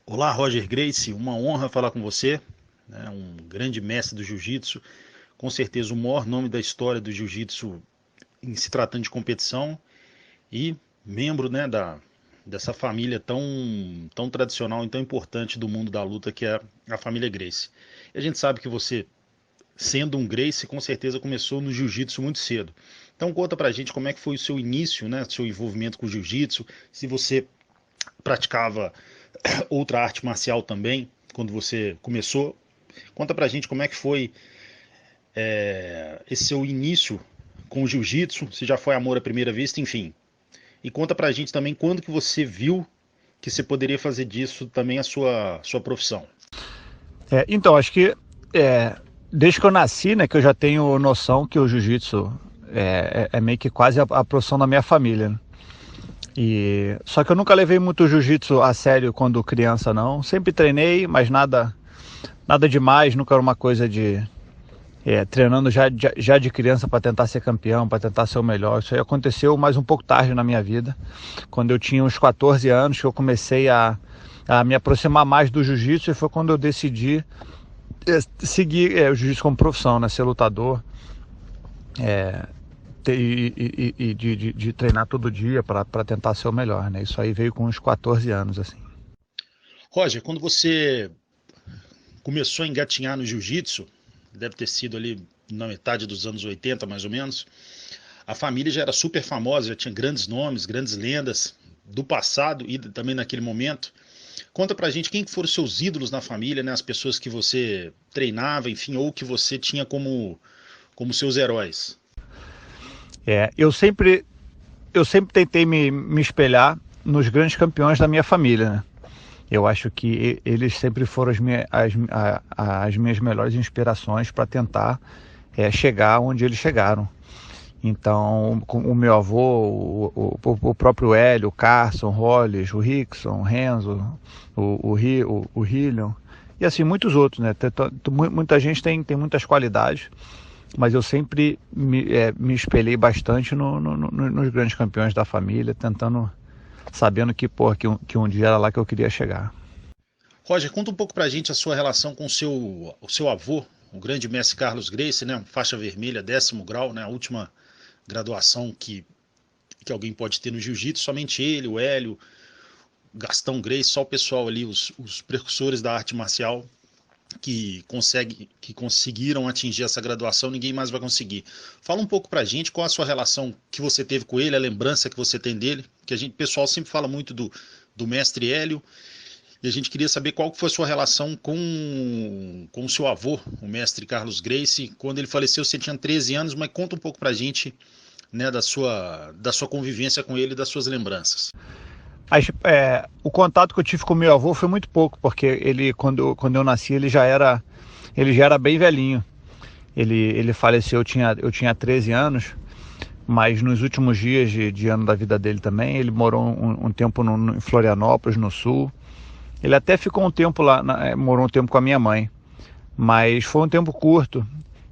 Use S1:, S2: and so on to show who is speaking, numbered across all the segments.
S1: Olá, Roger Gracie, uma honra falar com você, né? Um grande mestre do jiu-jitsu, com certeza o maior nome da história do jiu-jitsu em se tratando de competição e membro, né, dessa família tão tradicional e tão importante do mundo da luta que é a família Gracie. E a gente sabe que você, sendo um Gracie, com certeza começou no jiu-jitsu muito cedo. Então conta pra gente como é que foi o seu início, né, seu envolvimento com o jiu-jitsu, se você praticava outra arte marcial também, quando você começou. Conta pra gente como é que foi esse seu início com o jiu-jitsu, se já foi amor à primeira vista, enfim. E conta pra gente também quando que você viu que você poderia fazer disso também a sua profissão.
S2: Então, acho que desde que eu nasci, né, que eu já tenho noção que o jiu-jitsu é meio que quase a profissão da minha família, né? Só que eu nunca levei muito o jiu-jitsu a sério quando criança, não. Sempre treinei, mas nada demais, nunca era uma coisa de treinando já de criança para tentar ser campeão, para tentar ser o melhor. Isso aí aconteceu mais um pouco tarde na minha vida, quando eu tinha uns 14 anos, que eu comecei a me aproximar mais do jiu-jitsu, e foi quando eu decidi seguir o jiu-jitsu como profissão, né? Ser lutador, de treinar todo dia para tentar ser o melhor, né? Isso aí veio com uns 14 anos, assim.
S1: Roger, quando você começou a engatinhar no jiu-jitsu, deve ter sido ali na metade dos anos 80, mais ou menos, a família já era super famosa, já tinha grandes nomes, grandes lendas do passado e também naquele momento. Conta pra gente quem foram seus ídolos na família, né? As pessoas que você treinava, enfim, ou que você tinha como seus heróis.
S2: Eu sempre tentei me espelhar nos grandes campeões da minha família, né? Eu acho que eles sempre foram as minhas melhores inspirações para tentar chegar onde eles chegaram. Então, o meu avô, o próprio Hélio, o Carson, o Hollis, o Rickson, o Renzo, o Hillion, e assim, muitos outros, né? Muita gente tem muitas qualidades, mas eu sempre me espelhei bastante nos grandes campeões da família, sabendo que um dia era lá que eu queria chegar.
S1: Roger, conta um pouco pra gente a sua relação com o seu avô, o grande mestre Carlos Gracie, né? Faixa vermelha, 10º grau, né? A última graduação que alguém pode ter no jiu-jitsu, somente ele, o Hélio, Gastão Gracie, só o pessoal ali, os precursores da arte marcial que conseguiram atingir essa graduação, ninguém mais vai conseguir. Fala um pouco pra gente qual a sua relação que você teve com ele, a lembrança que você tem dele, que o pessoal sempre fala muito do mestre Hélio, e a gente queria saber qual foi a sua relação com o seu avô, o mestre Carlos Gracie. Quando ele faleceu, você tinha 13 anos, mas conta um pouco pra gente, né, da sua convivência com ele e das suas lembranças.
S2: O contato que eu tive com meu avô foi muito pouco, porque ele, quando eu nasci, ele já era bem velhinho. Ele faleceu, eu tinha 13 anos, mas nos últimos dias de ano da vida dele também, ele morou um tempo em Florianópolis, no sul. Ele até ficou um tempo lá, morou um tempo com a minha mãe, mas foi um tempo curto.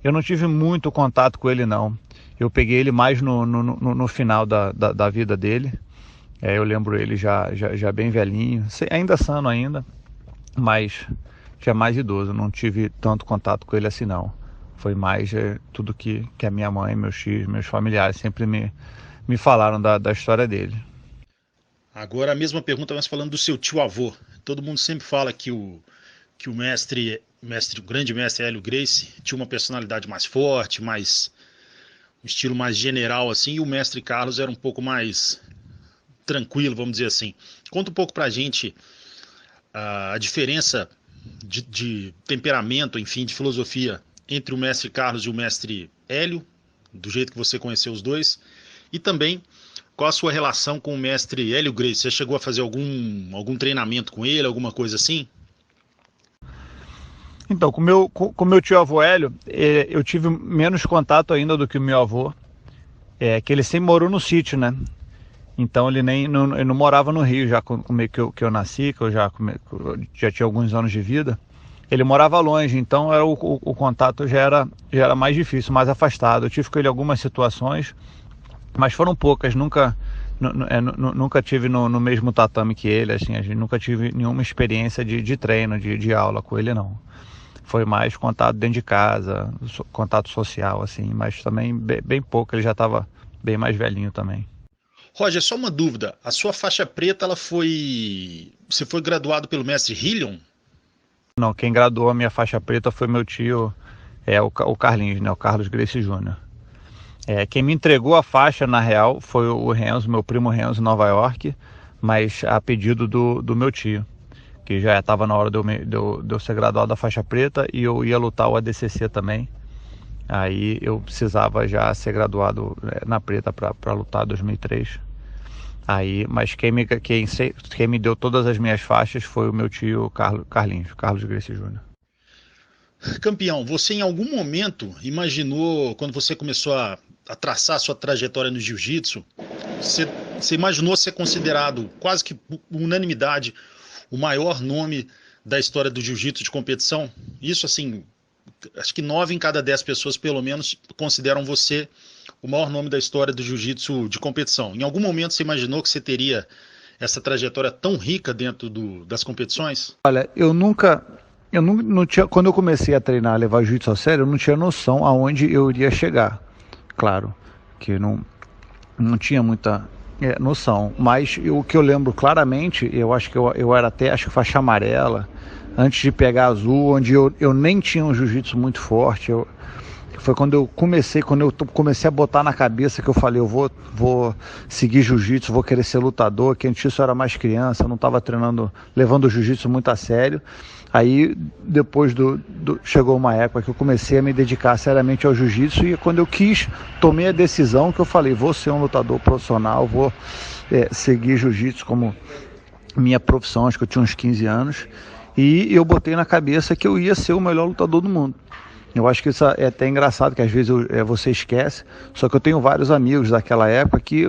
S2: Eu não tive muito contato com ele, não. Eu peguei ele mais no final da vida dele. Eu lembro ele já bem velhinho, ainda sano ainda, mas já mais idoso. Não tive tanto contato com ele assim, não. Foi mais tudo que a minha mãe, meus tios, meus familiares sempre me falaram da história dele.
S1: Agora a mesma pergunta, mas falando do seu tio-avô. Todo mundo sempre fala que o grande mestre Hélio Gracie tinha uma personalidade mais forte, um estilo mais general assim, e o mestre Carlos era um pouco mais tranquilo, vamos dizer assim. Conta um pouco pra gente a diferença de temperamento, enfim, de filosofia entre o mestre Carlos e o mestre Hélio, do jeito que você conheceu os dois, e também qual a sua relação com o mestre Hélio Gracie? Você chegou a fazer algum treinamento com ele, alguma coisa assim?
S2: Então, com meu tio avô Hélio, eu tive menos contato ainda do que o meu avô, que ele sempre morou no sítio, né? Então ele não morava no Rio, já como que eu nasci, que eu já tinha alguns anos de vida. Ele morava longe, então o contato já era mais difícil, mais afastado. Eu tive com ele algumas situações, mas foram poucas, nunca tive no mesmo tatame que ele, assim, a gente nunca tive nenhuma experiência de treino, de aula com ele, não. Foi mais contato dentro de casa, contato social, assim, mas também bem pouco, ele já estava bem mais velhinho também.
S1: Roger, só uma dúvida. A sua faixa preta, ela foi. Você foi graduado pelo mestre Hillion?
S2: Não, quem graduou a minha faixa preta foi meu tio, o Carlinhos, né, o Carlos Gracie Júnior. Quem me entregou a faixa, na real, foi o Renzo, meu primo Renzo, em Nova York, mas a pedido do meu tio, que já estava na hora de eu ser graduado da faixa preta e eu ia lutar o ADCC também. Aí eu precisava já ser graduado na preta para lutar em 2003. Aí, mas quem me deu todas as minhas faixas foi o meu tio Carlos Gracie Júnior.
S1: Campeão, você em algum momento imaginou, quando você começou a traçar a sua trajetória no jiu-jitsu, você imaginou ser considerado, quase que por unanimidade, o maior nome da história do jiu-jitsu de competição? Isso, assim, acho que 9 em cada 10 pessoas, pelo menos, consideram você o maior nome da história do jiu-jitsu de competição. Em algum momento você imaginou que você teria essa trajetória tão rica dentro das competições?
S2: Olha, eu não tinha, quando eu comecei a treinar, a levar jiu-jitsu a sério, eu não tinha noção aonde eu iria chegar. Claro, que não tinha muita noção, mas o que eu lembro claramente, eu acho que eu era até, acho que faixa amarela, antes de pegar azul, onde eu nem tinha um jiu-jitsu muito forte. Foi quando eu comecei a botar na cabeça que eu falei, eu vou seguir jiu-jitsu, vou querer ser lutador, que antes disso eu era mais criança, eu não estava treinando, levando o jiu-jitsu muito a sério. Aí depois chegou uma época que eu comecei a me dedicar seriamente ao jiu-jitsu e quando eu tomei a decisão que eu falei, vou ser um lutador profissional, vou seguir jiu-jitsu como minha profissão, acho que eu tinha uns 15 anos, e eu botei na cabeça que eu ia ser o melhor lutador do mundo. Eu acho que isso é até engraçado, que às vezes você esquece, só que eu tenho vários amigos daquela época que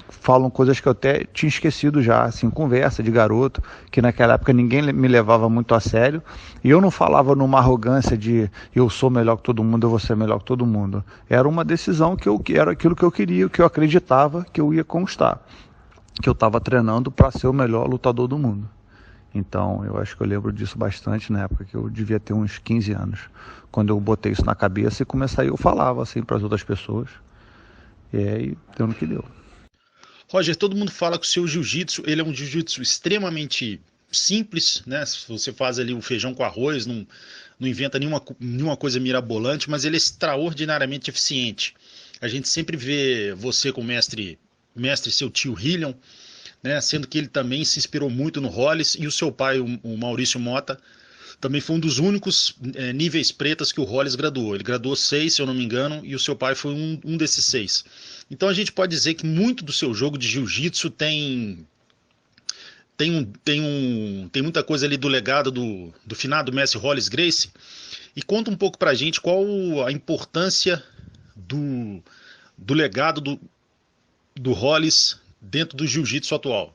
S2: falam coisas que eu até tinha esquecido já, assim, conversa de garoto, que naquela época ninguém me levava muito a sério, e eu não falava numa arrogância de eu sou melhor que todo mundo, eu vou ser melhor que todo mundo. Era uma decisão que era aquilo que eu queria, que eu acreditava que eu ia conquistar, que eu estava treinando para ser o melhor lutador do mundo. Então, eu acho que eu lembro disso bastante na época que eu devia ter uns 15 anos. Quando eu botei isso na cabeça e comecei, eu falava assim para as outras pessoas. E aí, deu no que deu.
S1: Roger, todo mundo fala que o seu jiu-jitsu, ele é um jiu-jitsu extremamente simples, né? Se você faz ali o feijão com arroz, não inventa nenhuma coisa mirabolante, mas ele é extraordinariamente eficiente. A gente sempre vê você com o mestre seu tio Hillion, né, sendo que ele também se inspirou muito no Hollis, e o seu pai, o Maurício Mota, também foi um dos únicos níveis pretas que o Hollis graduou. Ele graduou 6, se eu não me engano, e o seu pai foi um desses 6. Então a gente pode dizer que muito do seu jogo de jiu-jitsu tem muita coisa ali do legado do finado mestre Hollis Gracie. E conta um pouco pra gente qual a importância do legado do Hollis dentro do jiu-jitsu atual.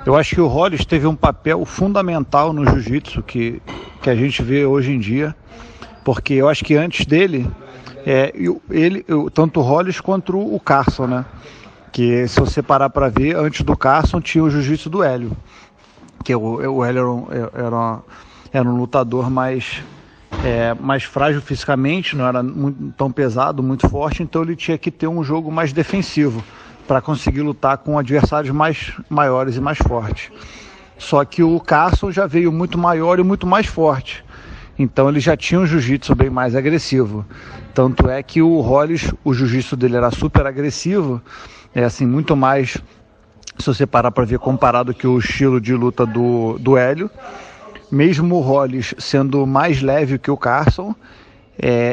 S2: Eu acho que o Hollis teve um papel fundamental no jiu-jitsu que a gente vê hoje em dia, porque eu acho que antes dele, tanto o Hollis quanto o Carson, né? Que se você parar para ver, antes do Carson tinha o jiu-jitsu do Hélio, que o Hélio era um lutador mais frágil fisicamente, não era tão pesado, muito forte, então ele tinha que ter um jogo mais defensivo para conseguir lutar com adversários maiores e mais fortes. Só que o Carson já veio muito maior e muito mais forte. Então ele já tinha um jiu-jitsu bem mais agressivo. Tanto é que o Hollis, o jiu-jitsu dele era super agressivo, assim, muito mais, se você parar para ver, comparado que o estilo de luta do Hélio. Mesmo o Hollis sendo mais leve que o Carson,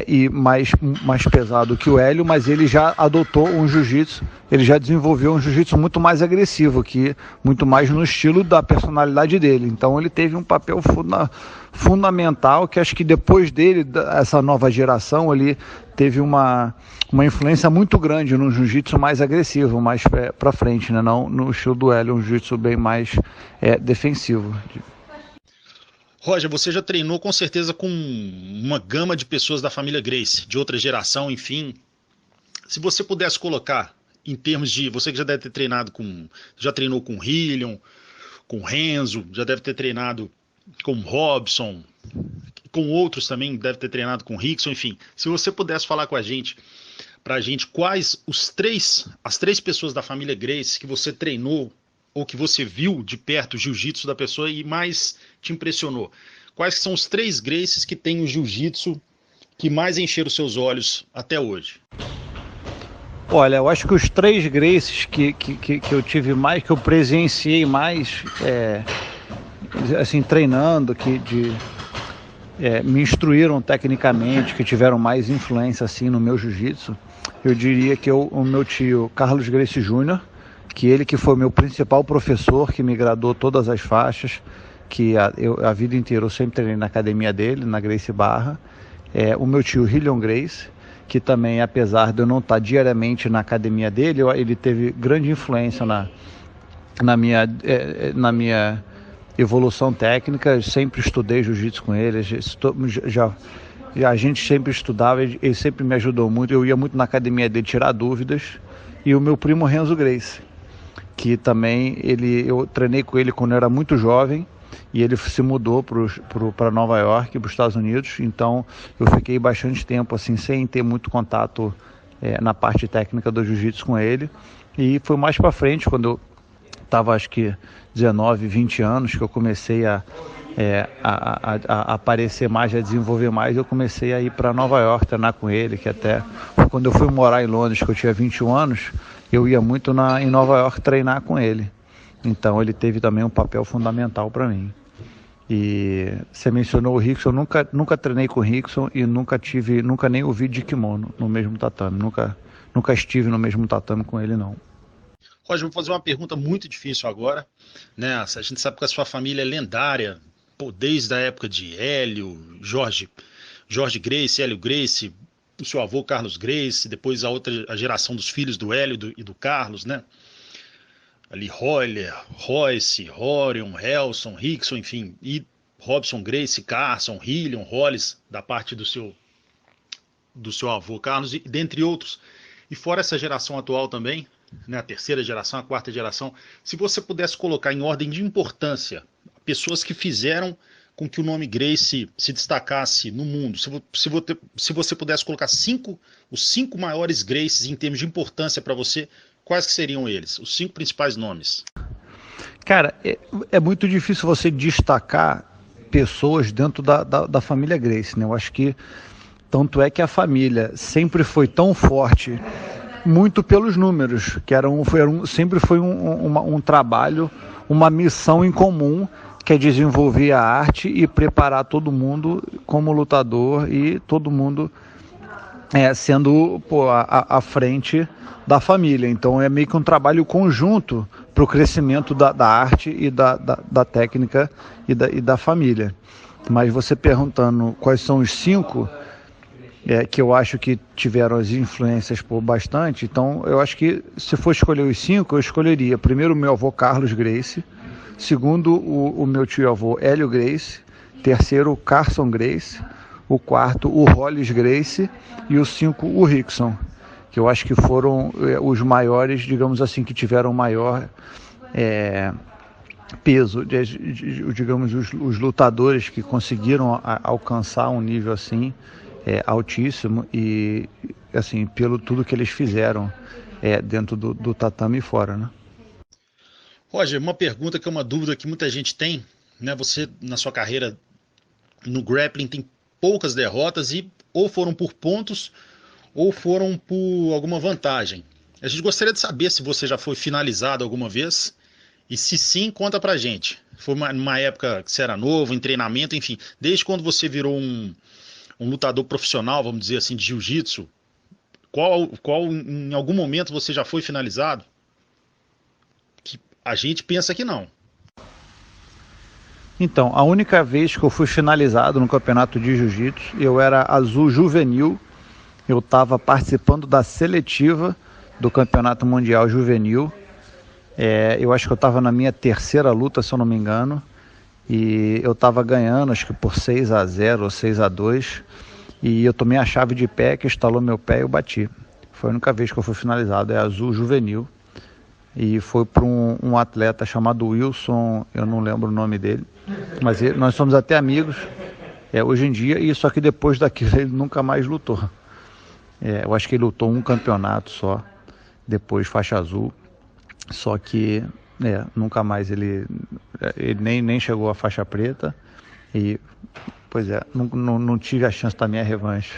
S2: e mais pesado que o Hélio, mas ele já adotou um jiu-jitsu, ele já desenvolveu um jiu-jitsu muito mais agressivo, muito mais no estilo da personalidade dele. Então ele teve um papel fundamental, que acho que depois dele, essa nova geração, ele teve uma influência muito grande no jiu-jitsu mais agressivo, mais para frente, né? Não no estilo do Hélio, um jiu-jitsu bem mais defensivo.
S1: Roger, você já treinou com certeza com uma gama de pessoas da família Gracie, de outra geração, enfim. Se você pudesse colocar em termos de, você que já deve ter treinado já treinou com Hillion, com Renzo, já deve ter treinado com Robson, com outros também, deve ter treinado com Rickson, enfim, se você pudesse falar com a gente, pra gente, quais as três pessoas da família Gracie que você treinou ou que você viu de perto o jiu-jitsu da pessoa e mais te impressionou. Quais são os 3 Gracies que tem o jiu-jitsu que mais encheram os seus olhos até hoje?
S2: Olha, eu acho que os 3 Gracies que eu tive mais, que eu presenciei mais, assim, treinando, me instruíram tecnicamente, que tiveram mais influência assim no meu jiu-jitsu, eu diria que o meu tio Carlos Gracie Júnior, que ele que foi meu principal professor, que me graduou todas as faixas, que a vida inteira eu sempre treinei na academia dele, na Gracie Barra. O meu tio Hillion Gracie, que também, apesar de eu não estar diariamente na academia dele, ele teve grande influência na minha evolução técnica. Eu sempre estudei jiu-jitsu com ele, a gente sempre estudava, ele sempre me ajudou muito, eu ia muito na academia dele tirar dúvidas. E o meu primo Renzo Gracie, que também eu treinei com ele quando eu era muito jovem, e ele se mudou para Nova York, para os Estados Unidos, então eu fiquei bastante tempo assim, sem ter muito contato na parte técnica do jiu-jitsu com ele, e foi mais para frente, quando eu estava acho que 19, 20 anos, que eu comecei a aparecer mais, a desenvolver mais, eu comecei a ir para Nova York treinar com ele, que até quando eu fui morar em Londres, que eu tinha 21 anos, eu ia muito em Nova York treinar com ele. Então ele teve também um papel fundamental para mim. E você mencionou o Rickson, eu nunca treinei com o Rickson e nunca nem ouvi de kimono no mesmo tatame, nunca estive no mesmo tatame com ele, não.
S1: Roger, vou fazer uma pergunta muito difícil agora, né? A gente sabe que a sua família é lendária, desde a época de Hélio, Jorge Gracie, Hélio Gracie, o seu avô Carlos Gracie, depois a geração dos filhos do Hélio e do Carlos, né? Ali Royler, Royce, Horion, Helson, Rickson, enfim, e Robson Gracie, Carson, Hillion, Hollis, da parte do seu avô Carlos, e dentre outros. E fora essa geração atual também, né, a terceira geração, a quarta geração, se você pudesse colocar em ordem de importância pessoas que fizeram com que o nome Gracie se destacasse no mundo, se você pudesse colocar os 5 maiores Gracies em termos de importância para você, quais que seriam eles? Os 5 principais nomes.
S2: Cara, é muito difícil você destacar pessoas dentro da família Gracie, né? Eu acho que tanto é que a família sempre foi tão forte, muito pelos números, que sempre foi um trabalho, uma missão em comum, que é desenvolver a arte e preparar todo mundo como lutador, e todo mundo sendo à frente da família. Então é meio que um trabalho conjunto para o crescimento da arte e da técnica e da família. Mas você perguntando quais são os 5 que eu acho que tiveram as influências bastante, então eu acho que se for escolher os 5, eu escolheria primeiro o meu avô Carlos Gracie, segundo o meu tio-avô Hélio Gracie, terceiro o Carson Gracie, o quarto o Hollis Gracie e o 5 o Rickson, que eu acho que foram os maiores, digamos assim, que tiveram maior peso, digamos, os lutadores que conseguiram alcançar um nível assim altíssimo, e assim, pelo tudo que eles fizeram dentro do tatame e fora, né?
S1: Roger, uma pergunta que é uma dúvida que muita gente tem, né? Você, na sua carreira no grappling, tem poucas derrotas, e ou foram por pontos ou foram por alguma vantagem. A gente gostaria de saber se você já foi finalizado alguma vez, e se sim, conta pra gente. Foi numa época que você era novo, em treinamento, enfim, desde quando você virou um lutador profissional, vamos dizer assim, de jiu-jitsu, qual em algum momento você já foi finalizado? Que a gente pensa que não.
S2: Então, a única vez que eu fui finalizado no campeonato de jiu-jitsu, eu era azul juvenil, eu estava participando da seletiva do campeonato mundial juvenil, eu acho que eu estava na minha terceira luta, se eu não me engano, e eu estava ganhando, acho que por 6-0 ou 6-2, e eu tomei a chave de pé, que estalou meu pé e eu bati. Foi a única vez que eu fui finalizado, é azul juvenil. E foi para um atleta chamado Wilson, eu não lembro o nome dele, mas nós somos até amigos hoje em dia, e só que depois daquilo ele nunca mais lutou. Eu acho que ele lutou um campeonato só, depois faixa azul, só que nunca mais ele nem chegou à faixa preta, e pois não tive a chance da minha revanche.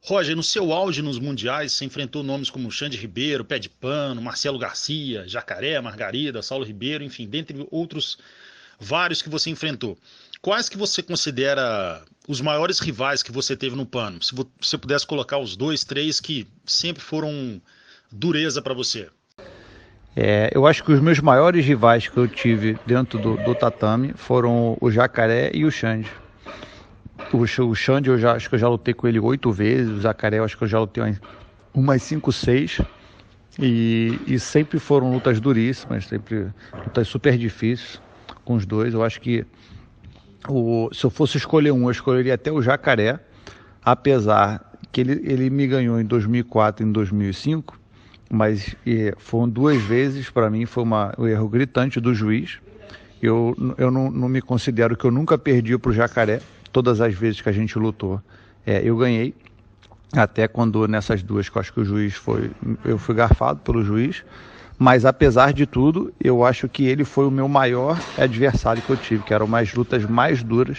S1: Roger, no seu auge nos mundiais, você enfrentou nomes como Xande Ribeiro, Pé de Pano, Marcelo Garcia, Jacaré, Margarida, Saulo Ribeiro, enfim, dentre outros vários que você enfrentou. Quais que você considera os maiores rivais que você teve no pano? Se você pudesse colocar os 2, 3 que sempre foram dureza para você.
S2: Eu acho que os meus maiores rivais que eu tive dentro do tatame foram o Jacaré e o Xande. O Xande acho que eu já lutei com ele 8 vezes, o Jacaré eu acho que eu já lutei umas 5, 6, e sempre foram lutas duríssimas, sempre lutas super difíceis com os dois. Eu acho que se eu fosse escolher um, eu escolheria até o Jacaré, apesar que ele me ganhou em 2004 e em 2005, mas foram 2 vezes, para mim foi um erro gritante do juiz. Eu não me considero que eu nunca perdi para o Jacaré. Todas as vezes que a gente lutou, eu ganhei, até quando nessas 2 que eu acho que eu fui garfado pelo juiz, mas apesar de tudo, eu acho que ele foi o meu maior adversário que eu tive, que eram as lutas mais duras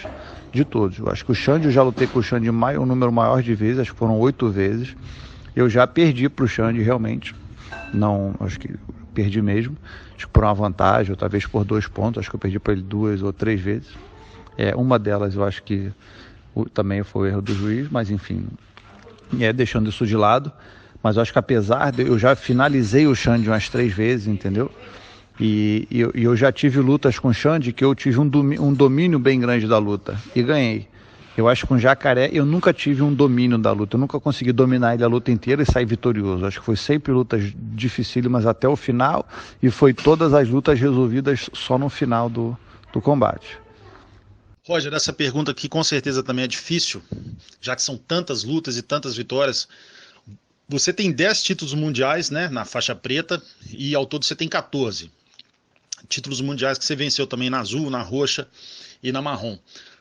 S2: de todos. Eu acho que o Xande, eu já lutei com o Xande um número maior de vezes, acho que foram 8 vezes, eu já perdi para o Xande realmente, não, acho que perdi mesmo, acho que por uma vantagem, ou talvez por 2 pontos, acho que eu perdi para ele 2 ou 3 vezes. Uma delas eu acho que também foi o erro do juiz, mas enfim, deixando isso de lado. Mas eu acho que apesar de eu já finalizei o Xande umas 3 vezes, entendeu? E eu já tive lutas com o Xande que eu tive um domínio bem grande da luta e ganhei. Eu acho que com o Jacaré eu nunca tive um domínio da luta, eu nunca consegui dominar ele a luta inteira e sair vitorioso. Acho que foi sempre lutas dificílimas até o final, e foi todas as lutas resolvidas só no final do combate.
S1: Roger, essa pergunta aqui com certeza também é difícil, já que são tantas lutas e tantas vitórias. Você tem 10 títulos mundiais, né, na faixa preta, e ao todo você tem 14 títulos mundiais que você venceu também na azul, na roxa e na marrom.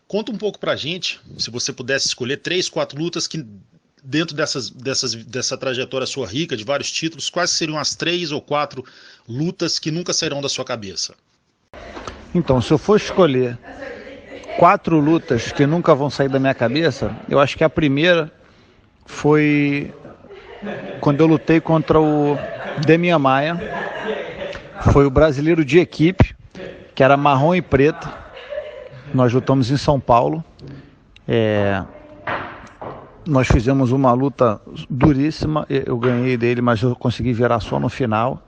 S1: Conta um pouco pra gente, se você pudesse escolher 3, 4 lutas que dentro dessa trajetória sua rica de vários títulos, quais seriam as 3 ou 4 lutas que nunca sairão da sua cabeça?
S2: Então, se eu for escolher 4 lutas que nunca vão sair da minha cabeça, eu acho que a primeira foi quando eu lutei contra o Demian Maia. Foi o brasileiro de equipe, que era marrom e preta. Nós lutamos em São Paulo. Nós fizemos uma luta duríssima, eu ganhei dele, mas eu consegui virar só no final.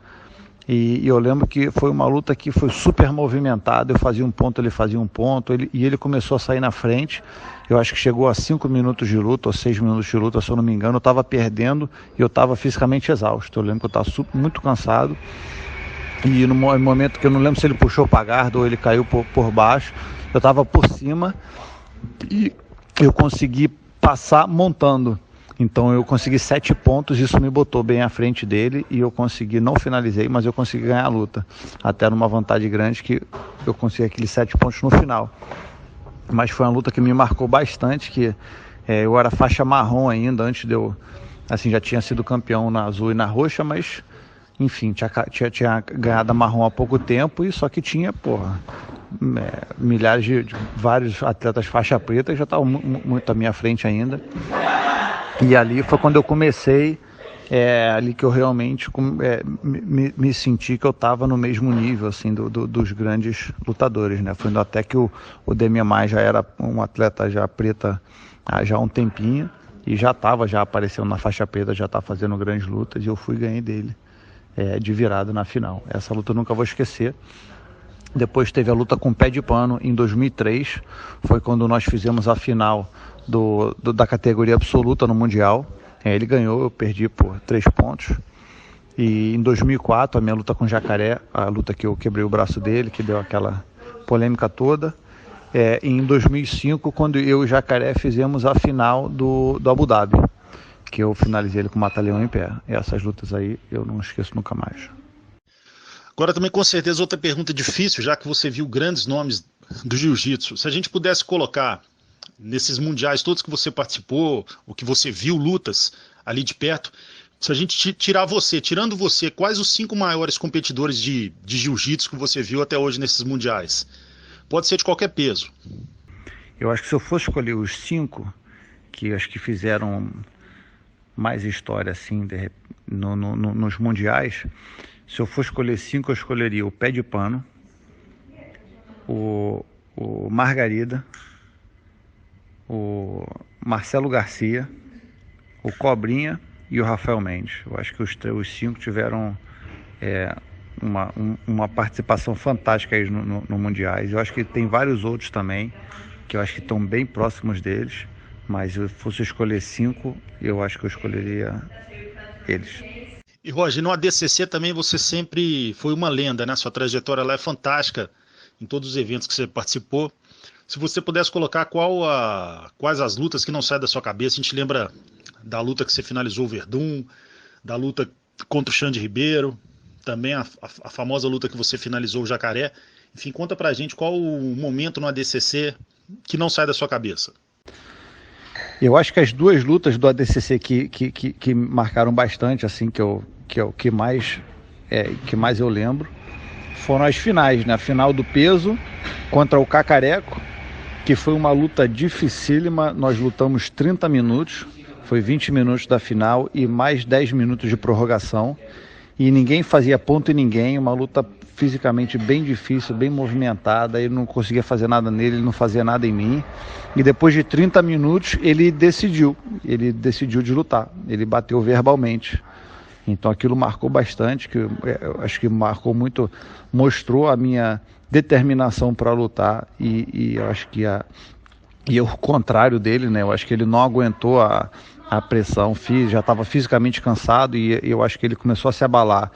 S2: E eu lembro que foi uma luta que foi super movimentada, eu fazia um ponto, ele fazia um ponto, e ele começou a sair na frente. Eu acho que chegou a 5 minutos de luta, ou 6 minutos de luta, se eu não me engano. Eu estava perdendo e eu estava fisicamente exausto. Eu lembro que eu estava muito cansado. E no momento que eu não lembro se ele puxou para a garda ou ele caiu por baixo, eu estava por cima e eu consegui passar montando. Então eu consegui 7 pontos, isso me botou bem à frente dele, e eu consegui, não finalizei, mas eu consegui ganhar a luta. Até numa vantagem grande que eu consegui aqueles 7 pontos no final. Mas foi uma luta que me marcou bastante, que eu era faixa marrom ainda, antes de eu, assim, já tinha sido campeão na azul e na roxa, mas enfim, tinha ganhado a marrom há pouco tempo, e só que tinha, milhares de vários atletas faixa preta que já estavam muito à minha frente ainda. E ali foi quando eu comecei, ali que eu realmente me senti que eu estava no mesmo nível, assim, dos grandes lutadores, né? Foi até que o Demian Maia já era um atleta já preta já há um tempinho, e já aparecendo na faixa preta, já estava fazendo grandes lutas, e eu fui e ganhei dele de virada na final. Essa luta eu nunca vou esquecer. Depois teve a luta com o Pé de Pano em 2003, foi quando nós fizemos a final da categoria absoluta no Mundial. Ele ganhou, eu perdi por 3 pontos. E em 2004, a minha luta com o Jacaré, a luta que eu quebrei o braço dele, que deu aquela polêmica toda. E em 2005, quando eu e o Jacaré fizemos a final do Abu Dhabi, porque eu finalizei ele com o mata-leão em pé. E essas lutas aí eu não esqueço nunca mais.
S1: Agora também com certeza outra pergunta difícil, já que você viu grandes nomes do jiu-jitsu. Se a gente pudesse colocar nesses mundiais todos que você participou, ou que você viu lutas ali de perto, se a gente tirando você, quais os 5 maiores competidores de jiu-jitsu que você viu até hoje nesses mundiais? Pode ser de qualquer peso.
S2: Eu acho que se eu fosse escolher os 5 que acho que fizeram mais história assim nos mundiais, se eu for escolher 5, eu escolheria o Pé de Pano, o Margarida, o Marcelo Garcia, o Cobrinha e o Rafael Mendes. Eu acho que os 5 tiveram uma participação fantástica aí no mundiais. Eu acho que tem vários outros também, que eu acho que estão bem próximos deles, mas se eu fosse escolher 5, eu acho que eu escolheria eles.
S1: E Roger, no ADCC também você sempre foi uma lenda, né? Sua trajetória lá é fantástica em todos os eventos que você participou. Se você pudesse colocar quais as lutas que não saem da sua cabeça, a gente lembra da luta que você finalizou o Verdun, da luta contra o Xande Ribeiro, também a famosa luta que você finalizou o Jacaré. Enfim, conta pra gente qual o momento no ADCC que não sai da sua cabeça.
S2: Eu acho que as 2 lutas do ADCC que marcaram bastante, assim, que mais eu lembro, foram as finais, né? A final do peso contra o Cacareco, que foi uma luta dificílima. Nós lutamos 30 minutos, foi 20 minutos da final e mais 10 minutos de prorrogação, e ninguém fazia ponto em ninguém, uma luta fisicamente bem difícil, bem movimentada. Eu não conseguia fazer nada nele, ele não fazia nada em mim, e depois de 30 minutos ele decidiu de lutar, ele bateu verbalmente. Então aquilo marcou bastante, que eu acho que marcou muito, mostrou a minha determinação para lutar, e eu acho que o contrário dele, né? Eu acho que ele não aguentou a pressão, já estava fisicamente cansado, e eu acho que ele começou a se abalar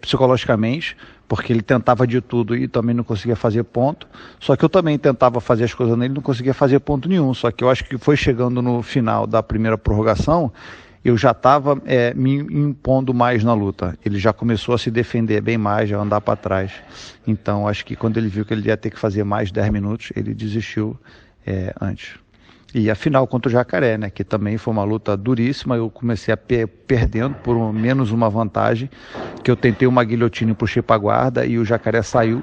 S2: psicologicamente, porque ele tentava de tudo e também não conseguia fazer ponto. Só que eu também tentava fazer as coisas nele, não conseguia fazer ponto nenhum. Só que eu acho que foi chegando no final da primeira prorrogação, eu já estava me impondo mais na luta. Ele já começou a se defender bem mais, a andar para trás. Então acho que quando ele viu que ele ia ter que fazer mais 10 minutos, ele desistiu antes. E a final contra o Jacaré, né, que também foi uma luta duríssima. Eu comecei perdendo por menos uma vantagem, que eu tentei uma guilhotina e puxei para a guarda, e o Jacaré saiu.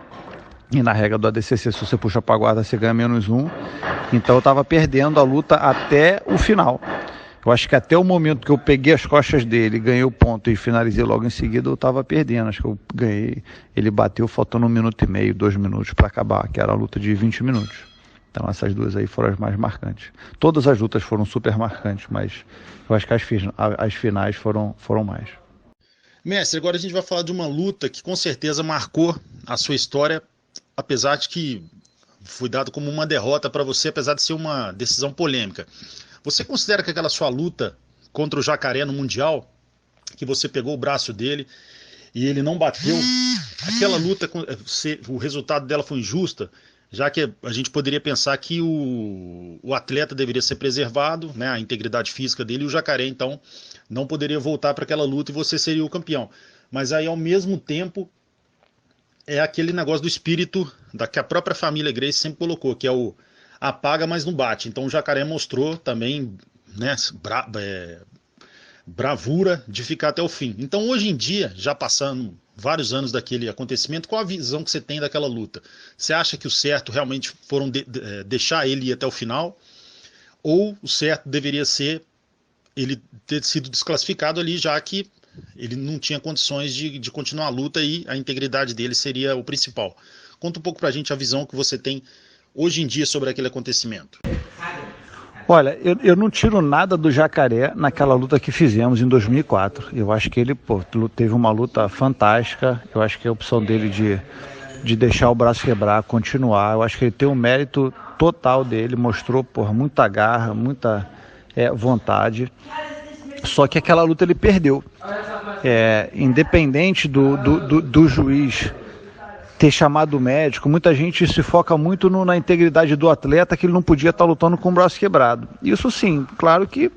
S2: E na regra do ADCC, se você puxa para a guarda, você ganha -1. Então eu estava perdendo a luta até o final. Eu acho que até o momento que eu peguei as costas dele, ganhei o ponto e finalizei logo em seguida, eu estava perdendo. Acho que eu ganhei, ele bateu faltando 1 minuto e meio, 2 minutos para acabar, que era a luta de 20 minutos. Então essas 2 aí foram as mais marcantes. Todas as lutas foram super marcantes, mas eu acho que as finais foram mais.
S1: Mestre, agora a gente vai falar de uma luta que com certeza marcou a sua história, apesar de que foi dado como uma derrota para você, apesar de ser uma decisão polêmica. Você considera que aquela sua luta contra o Jacaré no Mundial, que você pegou o braço dele e ele não bateu, aquela luta, o resultado dela foi injusta, já que a gente poderia pensar que o atleta deveria ser preservado, né, a integridade física dele, e o Jacaré, então, não poderia voltar para aquela luta e você seria o campeão. Mas aí, ao mesmo tempo, é aquele negócio do espírito que a própria família Gracie sempre colocou, que é o apaga, mas não bate. Então o Jacaré mostrou também, né, bravura de ficar até o fim. Então hoje em dia, já passando vários anos daquele acontecimento, qual a visão que você tem daquela luta? Você acha que o certo realmente foram deixar ele ir até o final? Ou o certo deveria ser ele ter sido desclassificado ali, já que ele não tinha condições de continuar a luta e a integridade dele seria o principal? Conta um pouco pra gente a visão que você tem hoje em dia sobre aquele acontecimento.
S2: Olha, eu não tiro nada do Jacaré naquela luta que fizemos em 2004. Eu acho que ele teve uma luta fantástica. Eu acho que a opção dele de deixar o braço quebrar, continuar, eu acho que ele tem um mérito total dele, mostrou muita garra, muita vontade. Só que aquela luta ele perdeu. Independente do juiz ter chamado o médico, muita gente se foca muito na integridade do atleta, que ele não podia estar lutando com o braço quebrado. Isso sim, claro que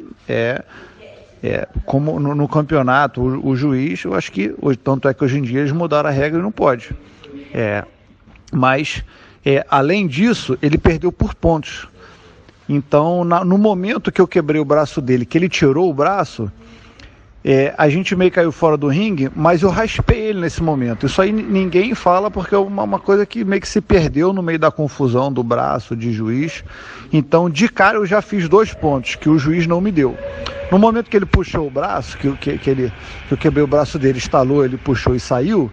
S2: como no campeonato, o juiz, eu acho que, tanto é que hoje em dia eles mudaram a regra e não pode. Mas, além disso, ele perdeu por pontos. Então, no momento que eu quebrei o braço dele, que ele tirou o braço, a gente meio caiu fora do ringue, mas eu raspei ele nesse momento. Isso aí ninguém fala porque é uma coisa que meio que se perdeu no meio da confusão do braço de juiz. Então, de cara, eu já fiz 2 pontos que o juiz não me deu. No momento que ele puxou o braço, que eu quebrei o braço dele, estalou, ele puxou e saiu,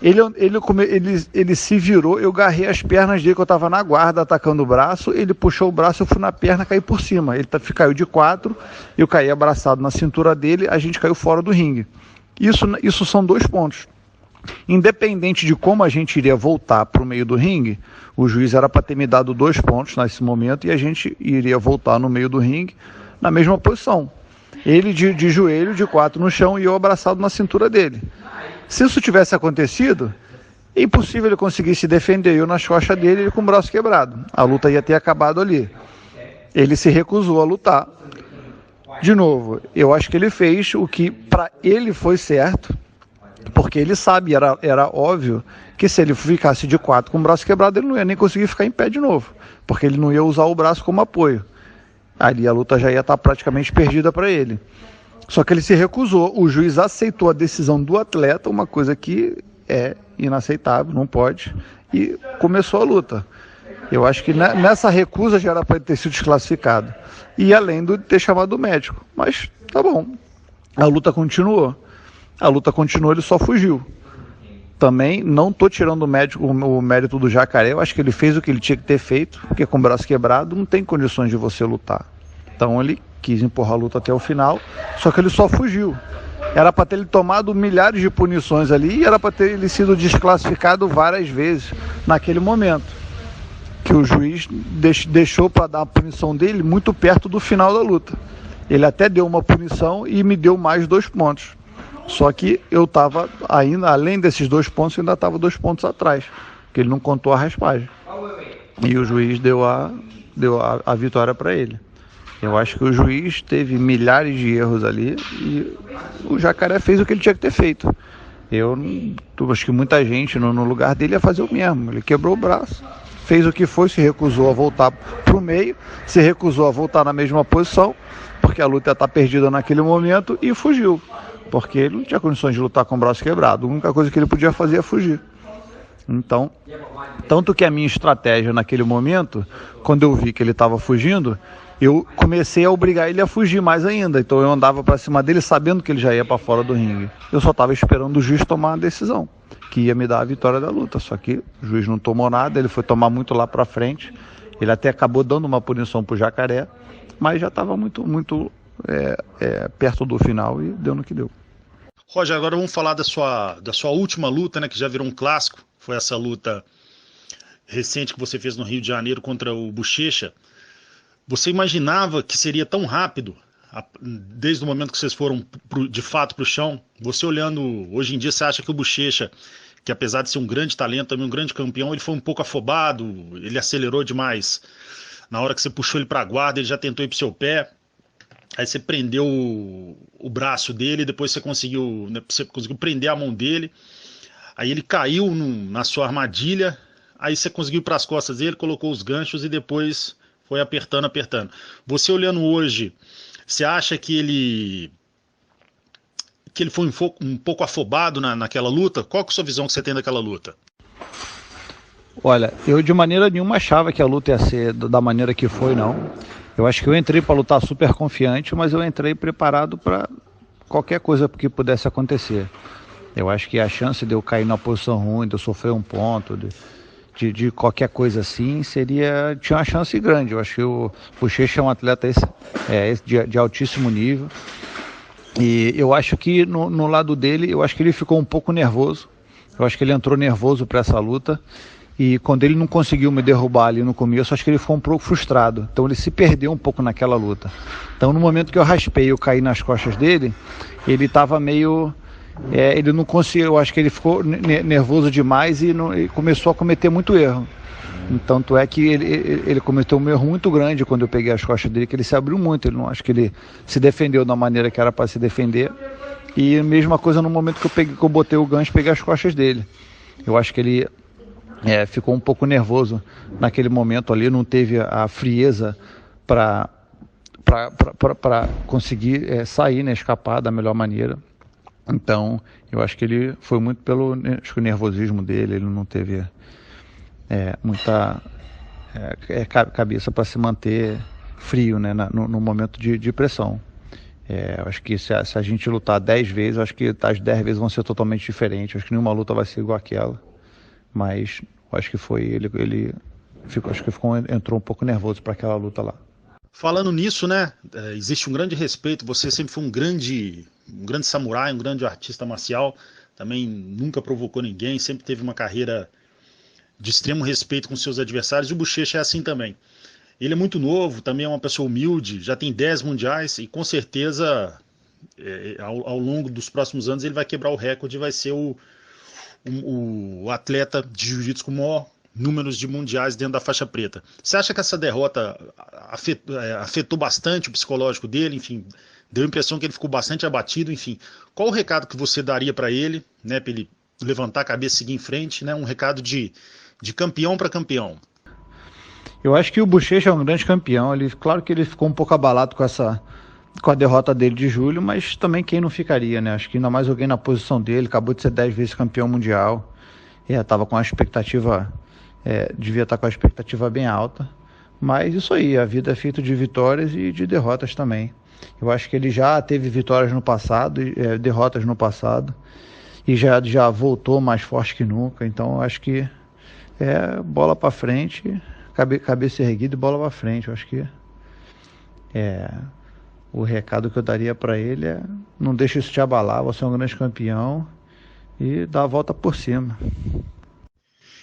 S2: ele se virou, eu agarrei as pernas dele, que eu estava na guarda atacando o braço, ele puxou o braço, eu fui na perna, caí por cima. Ele caiu de 4, eu caí abraçado na cintura dele, a gente caiu fora do ringue. Isso são 2 pontos. Independente de como a gente iria voltar para o meio do ringue, o juiz era para ter me dado 2 pontos nesse momento e a gente iria voltar no meio do ringue na mesma posição. Ele de joelho, de 4 no chão e eu abraçado na cintura dele. Se isso tivesse acontecido, é impossível ele conseguir se defender. Eu nas costas dele, ele com o braço quebrado. A luta ia ter acabado ali. Ele se recusou a lutar. De novo, eu acho que ele fez o que para ele foi certo, porque ele sabe, era óbvio, que se ele ficasse de 4 com o braço quebrado, ele não ia nem conseguir ficar em pé de novo, porque ele não ia usar o braço como apoio. Ali a luta já ia estar praticamente perdida para ele. Só que ele se recusou, o juiz aceitou a decisão do atleta, uma coisa que é inaceitável, não pode, e começou a luta. Eu acho que nessa recusa já era para ele ter sido desclassificado. E além de ter chamado o médico. Mas tá bom, a luta continuou. Ele só fugiu. Também não estou tirando o mérito do Jacaré, eu acho que ele fez o que ele tinha que ter feito, porque com o braço quebrado não tem condições de você lutar. Então ele quis empurrar a luta até o final, só que ele só fugiu. Era para ter ele tomado milhares de punições ali e era para ter ele sido desclassificado várias vezes naquele momento. Que o juiz deixou para dar a punição dele muito perto do final da luta. Ele até deu uma punição e me deu mais 2 pontos. Só que eu estava ainda, além desses 2 pontos, eu ainda estava 2 pontos atrás, porque ele não contou a raspagem. E o juiz deu a vitória para ele. Eu acho que o juiz teve milhares de erros ali e o Jacaré fez o que ele tinha que ter feito. Eu acho que muita gente no lugar dele ia fazer o mesmo. Ele quebrou o braço, fez o que foi, se recusou a voltar para o meio, se recusou a voltar na mesma posição, porque a luta ia estar perdida naquele momento, e fugiu, porque ele não tinha condições de lutar com o braço quebrado. A única coisa que ele podia fazer é fugir. Então, tanto que a minha estratégia naquele momento, quando eu vi que ele estava fugindo, eu comecei a obrigar ele a fugir mais ainda. Então eu andava para cima dele sabendo que ele já ia para fora do ringue. Eu só estava esperando o juiz tomar a decisão, que ia me dar a vitória da luta. Só que o juiz não tomou nada, ele foi tomar muito lá para frente. Ele até acabou dando uma punição para o Jacaré, mas já estava muito perto do final e deu no que deu.
S1: Roger, agora vamos falar da sua última luta, né, que já virou um clássico. Foi essa luta recente que você fez no Rio de Janeiro contra o Bochecha. Você imaginava que seria tão rápido, desde o momento que vocês foram de fato para o chão? Você olhando, hoje em dia, você acha que o Bochecha, que apesar de ser um grande talento, também um grande campeão, ele foi um pouco afobado, ele acelerou demais. Na hora que você puxou ele para a guarda, ele já tentou ir para o seu pé, aí você prendeu o braço dele, depois você conseguiu prender a mão dele, aí ele caiu na sua armadilha, aí você conseguiu ir para as costas dele, colocou os ganchos e depois foi apertando. Você olhando hoje, você acha que ele foi um pouco afobado naquela luta? Qual que é a sua visão que você tem daquela luta?
S2: Olha, eu de maneira nenhuma achava que a luta ia ser da maneira que foi, não. Eu acho que eu entrei para lutar super confiante, mas eu entrei preparado para qualquer coisa que pudesse acontecer. Eu acho que a chance de eu cair numa posição ruim, de eu sofrer um ponto, de qualquer coisa assim, tinha uma chance grande. Eu acho que o Bochecha é um atleta de altíssimo nível. E eu acho que no lado dele, eu acho que ele ficou um pouco nervoso. Eu acho que ele entrou nervoso para essa luta. E quando ele não conseguiu me derrubar ali no começo, acho que ele ficou um pouco frustrado. Então ele se perdeu um pouco naquela luta. Então no momento que eu raspei, eu caí nas costas dele, ele estava meio... ele não conseguiu, eu acho que ele ficou nervoso demais e começou a cometer muito erro. Tanto é que ele cometeu um erro muito grande quando eu peguei as costas dele, que ele se abriu muito. Ele não acho que ele se defendeu da maneira que era para se defender. E a mesma coisa no momento que eu botei o gancho, peguei as costas dele. Eu acho que ele ficou um pouco nervoso naquele momento ali, não teve a frieza para conseguir sair, né, escapar da melhor maneira. Então, eu acho que ele foi muito pelo nervosismo dele, ele não teve muita cabeça para se manter frio, né, no momento de pressão. Eu acho que se a gente lutar 10 vezes, eu acho que as 10 vezes vão ser totalmente diferentes. Eu acho que nenhuma luta vai ser igual àquela. Mas eu acho que entrou um pouco nervoso para aquela luta lá.
S1: Falando nisso, né, existe um grande respeito. Você sempre foi um grande samurai, um grande artista marcial. Também nunca provocou ninguém, sempre teve uma carreira de extremo respeito com seus adversários. E o Bochecha é assim também. Ele é muito novo, também é uma pessoa humilde, já tem 10 mundiais e com certeza ao longo dos próximos anos ele vai quebrar o recorde e vai ser o atleta de jiu-jitsu com maior números de mundiais dentro da faixa preta. Você acha que essa derrota afetou bastante o psicológico dele? Enfim, deu a impressão que ele ficou bastante abatido. Enfim, qual o recado que você daria para ele, né, para ele levantar a cabeça e seguir em frente, né, um recado de campeão para campeão?
S2: Eu acho que o Bochecha é um grande campeão. Claro que ele ficou um pouco abalado com a derrota dele de julho, mas também quem não ficaria, né? Acho que ainda mais alguém na posição dele, acabou de ser 10 vezes campeão mundial. Tava com a expectativa, devia estar com a expectativa bem alta. Mas isso aí, a vida é feita de vitórias e de derrotas também. Eu acho que ele já teve vitórias no passado, derrotas no passado, e já voltou mais forte que nunca. Então eu acho que bola para frente, cabeça erguida e bola para frente. Eu acho que o recado que eu daria para ele não deixa isso te abalar, você é um grande campeão e dá a volta por cima.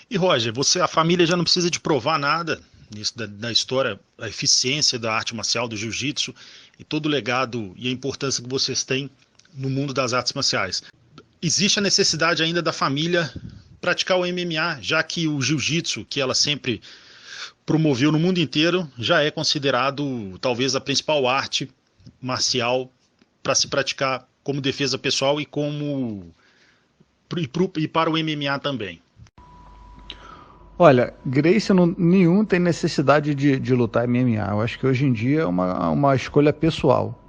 S1: E Roger, a família já não precisa de provar nada nisso da história, a eficiência da arte marcial, do jiu-jitsu e todo o legado e a importância que vocês têm no mundo das artes marciais. Existe a necessidade ainda da família praticar o MMA, já que o jiu-jitsu, que ela sempre promoveu no mundo inteiro, já é considerado talvez a principal arte marcial para se praticar como defesa pessoal e para o MMA também.
S2: Olha, Gracie nenhum tem necessidade de lutar MMA. Eu acho que hoje em dia é uma escolha pessoal.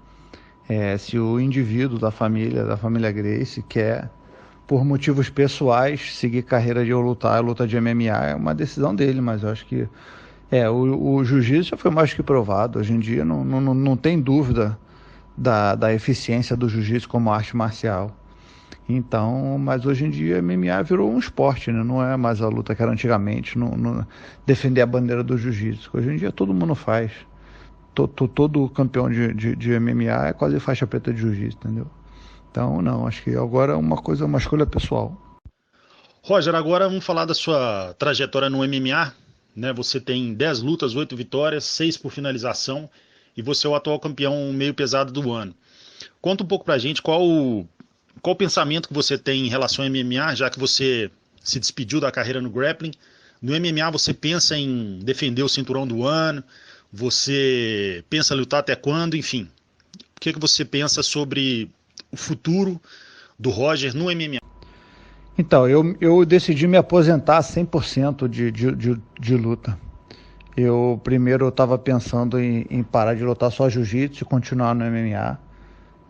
S2: Se o indivíduo da família Gracie quer, por motivos pessoais, seguir carreira de luta de MMA, é uma decisão dele, mas eu acho que o jiu-jitsu já foi mais que provado. Hoje em dia não tem dúvida da eficiência do jiu-jitsu como arte marcial. Então, mas hoje em dia MMA virou um esporte, né? Não é mais a luta que era antigamente, defender a bandeira do jiu-jitsu. Hoje em dia todo mundo faz. Todo campeão de MMA é quase faixa preta de jiu-jitsu, entendeu? Então, não, acho que agora é uma escolha pessoal.
S1: Roger, agora vamos falar da sua trajetória no MMA. Né? Você tem 10 lutas, 8 vitórias, 6 por finalização e você é o atual campeão meio pesado do ano. Conta um pouco pra gente qual o pensamento que você tem em relação ao MMA, já que você se despediu da carreira no grappling. No MMA você pensa em defender o cinturão do ano, você pensa em lutar até quando, enfim. O que você pensa sobre o futuro do Roger no MMA?
S2: Então, eu decidi me aposentar 100% de luta. Primeiro eu estava pensando em parar de lutar só jiu-jitsu e continuar no MMA,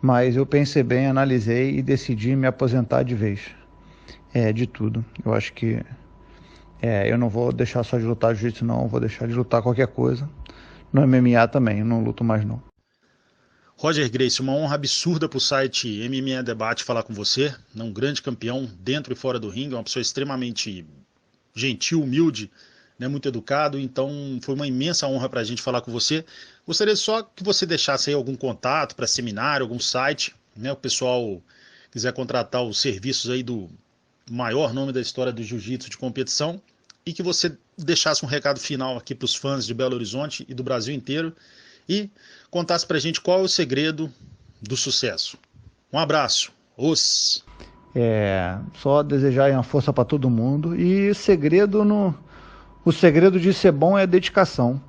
S2: mas eu pensei bem, analisei e decidi me aposentar de vez, de tudo. Eu acho que eu não vou deixar só de lutar jiu-jitsu não, vou deixar de lutar qualquer coisa. No MMA também, eu não luto mais não.
S1: Roger Gracie, uma honra absurda para o site MMA Debate falar com você, um grande campeão dentro e fora do ringue, uma pessoa extremamente gentil, humilde, né, muito educado, então foi uma imensa honra para a gente falar com você. Gostaria só que você deixasse aí algum contato para seminário, algum site, né, o pessoal quiser contratar os serviços aí do maior nome da história do jiu-jitsu de competição, e que você deixasse um recado final aqui para os fãs de Belo Horizonte e do Brasil inteiro, e contasse pra gente qual é o segredo do sucesso. Um abraço. Os.
S2: Só desejar uma força para todo mundo. E o O segredo de ser bom é a dedicação.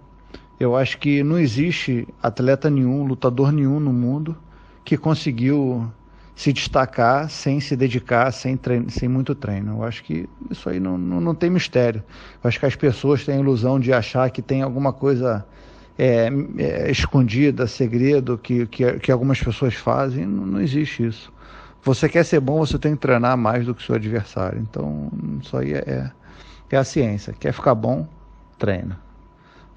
S2: Eu acho que não existe atleta nenhum, lutador nenhum no mundo que conseguiu se destacar sem se dedicar, sem muito treino. Eu acho que isso aí não tem mistério. Eu acho que as pessoas têm a ilusão de achar que tem alguma coisa escondida, segredo, que algumas pessoas fazem. Não existe isso. Você quer ser bom, você tem que treinar mais do que o seu adversário. Então, isso aí é a ciência. Quer ficar bom, treina.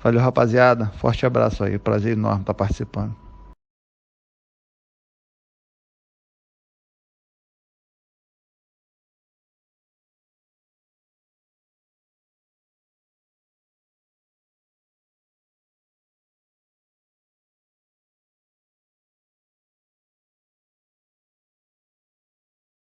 S2: Valeu, rapaziada. Forte abraço aí. Prazer enorme estar participando.